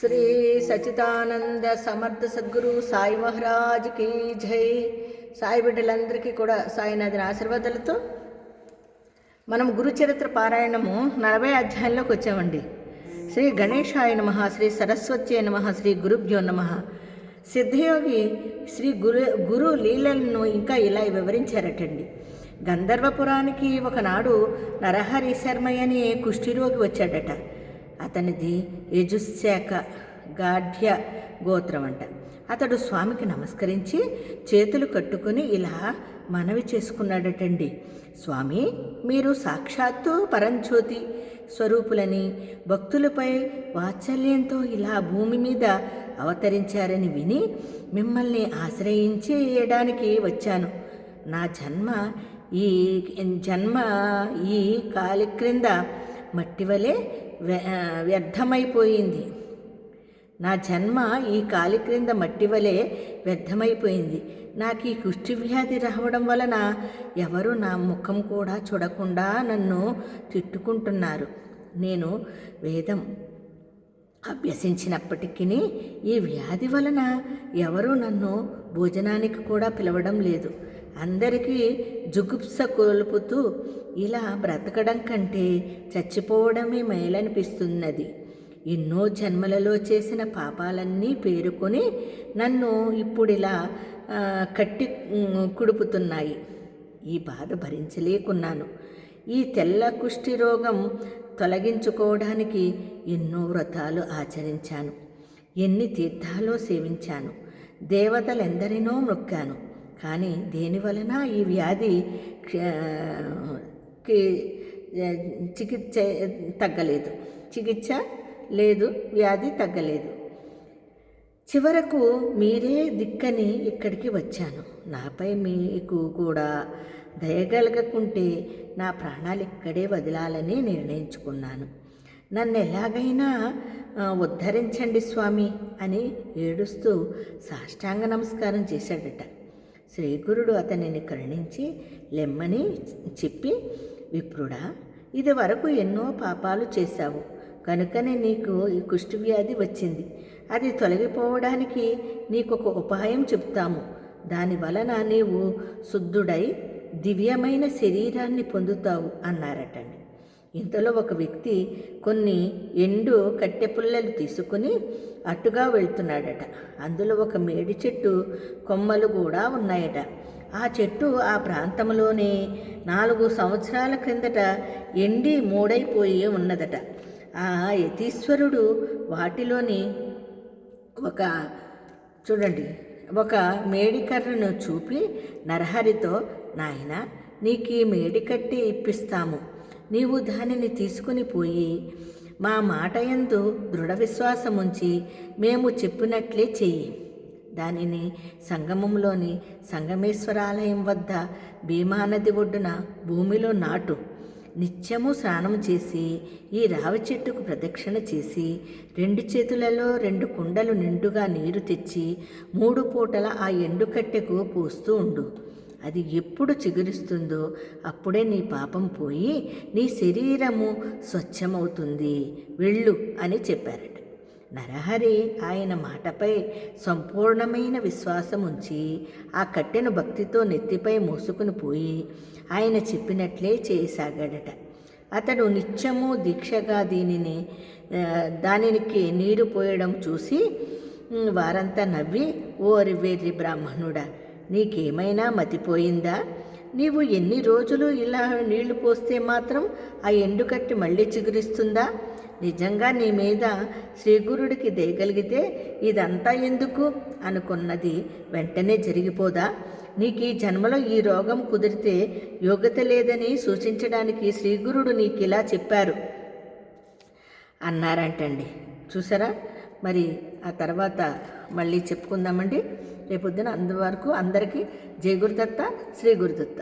శ్రీ సచిదానంద సమర్థ సద్గురు సాయి మహారాజ్కి జై. సాయి బిడ్డలందరికీ కూడా సాయినాథుని ఆశీర్వాదాలతో మనం గురుచరిత్ర పారాయణము 40 అధ్యాయంలోకి వచ్చామండి. శ్రీ గణేశాయ నమః, శ్రీ సరస్వత్యై నమః, శ్రీ గురుభ్యో నమః. సిద్ధయోగి శ్రీ గురు లీలలను ఇంకా ఇలా వివరించారటండి. గంధర్వపురానికి ఒకనాడు నరహరి శర్మయ్య అనే కుష్ఠిరోగి వచ్చాడట. అతనిది యజుశాఖ గాఢ్య గోత్రం అంట. అతడు స్వామికి నమస్కరించి చేతులు కట్టుకుని ఇలా మనవి చేసుకున్నాడటండి. స్వామి, మీరు సాక్షాత్తు పరంజ్యోతి స్వరూపులని, భక్తులపై వాత్సల్యంతో ఇలా భూమి మీద అవతరించారని విని మిమ్మల్ని ఆశ్రయించేయడానికి వచ్చాను. నా జన్మ ఈ కాలి క్రింద మట్టి వలె వ్యర్థమైపోయింది. నా జన్మ ఈ కాలి క్రింద మట్టి వలె వ్యర్థమైపోయింది. నాకు ఈ కుష్టి వ్యాధి రావడం వలన ఎవరు నా ముఖం కూడా చూడకుండా నన్ను తిట్టుకుంటున్నారు. నేను వేదం అభ్యసించినప్పటికీ ఈ వ్యాధి వలన ఎవరూ నన్ను భోజనానికి కూడా పిలవడం లేదు. అందరికీ జుగుప్స కోల్పుతూ ఇలా బ్రతకడం కంటే చచ్చిపోవడమే మేలనిపిస్తున్నది. ఎన్నో జన్మలలో చేసిన పాపాలన్నీ పేరుకొని నన్ను ఇప్పుడిలా కట్టి కుడుపుతున్నాయి. ఈ బాధ భరించలేకున్నాను. ఈ తెల్ల కుష్టి రోగం తొలగించుకోవడానికి ఎన్నో వ్రతాలు ఆచరించాను, ఎన్ని తీర్థాలు సేవించాను, దేవతలెందరినో మొక్కాను. కానీ దేనివలన ఈ వ్యాధి చికిత్స లేదు, వ్యాధి తగ్గలేదు. చివరకు మీరే దిక్కని ఇక్కడికి వచ్చాను. నాపై మీకు కూడా దయగలగకుంటే నా ప్రాణాలు ఇక్కడే వదలాలని నిర్ణయించుకున్నాను. నన్ను ఎలాగైనా ఉద్ధరించండి స్వామి అని ఏడుస్తూ సాష్టాంగ నమస్కారం చేశాడట. శ్రీగురుడు అతనిని కరుణించి లెమ్మని చెప్పి, విప్రుడా, ఇది వరకు ఎన్నో పాపాలు చేశావు కనుకనే నీకు ఈ కుష్టి వ్యాధి వచ్చింది. అది తొలగిపోవడానికి నీకు ఒక ఉపాయం చెప్తాము. దాని వలన నీవు శుద్ధుడై దివ్యమైన శరీరాన్ని పొందుతావు అన్నారటండి. ఇంతలో ఒక వ్యక్తి కొన్ని ఎండు కట్టెపుల్లలు తీసుకుని అటుగా వెళ్తున్నాడట. అందులో ఒక మేడి చెట్టు కొమ్మలు కూడా ఉన్నాయట. ఆ చెట్టు ఆ ప్రాంతంలోనే 4 సంవత్సరాల క్రిందట ఎండి మూడైపోయి ఉన్నదట. ఆ యతీశ్వరుడు వాటిలోని ఒక మేడికర్రను చూపి నరహరితో, నాయన, నీకు ఈ మేడికట్టి ఇప్పిస్తాము. నీవు దానిని తీసుకుని పోయి మా మాట యందు దృఢ విశ్వాసం ఉంచి మేము చెప్పినట్లే చెయ్యి. దానిని సంగమంలోని సంగమేశ్వరాలయం వద్ద భీమానది ఒడ్డున భూమిలో నాటు. నిత్యము స్నానం చేసి ఈ రావి చెట్టుకు ప్రదక్షిణ చేసి 2 చేతులలో 2 కుండలు నిండుగా నీరు తెచ్చి 3 పూటల ఆ ఎండుకట్టెకు పోస్తూ ఉండు. అది ఎప్పుడు చిగురిస్తుందో అప్పుడే నీ పాపం పోయి నీ శరీరము స్వచ్ఛమవుతుంది. వెళ్ళు అని చెప్పారట. నరహరి ఆయన మాటపై సంపూర్ణమైన విశ్వాసం ఉంచి ఆ కట్టెను భక్తితో నెత్తిపై మోసుకుని పోయి ఆయన చెప్పినట్లే చేయసాగాడట. అతడు నిత్యము దీక్షగా దానికి నీరు పోయడం చూసి వారంతా నవ్వి, ఓరి వెర్రి బ్రాహ్మణుడా, నీకేమైనా మతిపోయిందా? నీవు ఎన్ని రోజులు ఇలా నీళ్లు పోస్తే మాత్రం ఆ ఎండుకట్టి మళ్ళీ చిగురిస్తుందా? నిజంగా నీ మీద శ్రీగురుడికి దయగలిగితే ఇదంతా ఎందుకు అనుకున్నది వెంటనే జరిగిపోదా? నీకు ఈ జన్మలో ఈ రోగం కుదిరితే యోగ్యత లేదని సూచించడానికి శ్రీగురుడు నీకు ఇలా చెప్పారు అన్నారంటండి. చూసారా? మరి ఆ తర్వాత మళ్ళీ చెప్పుకుందామండి రేపొద్దున. అందువరకు అందరికీ జై గురుదత్త, శ్రీ గురుదత్త.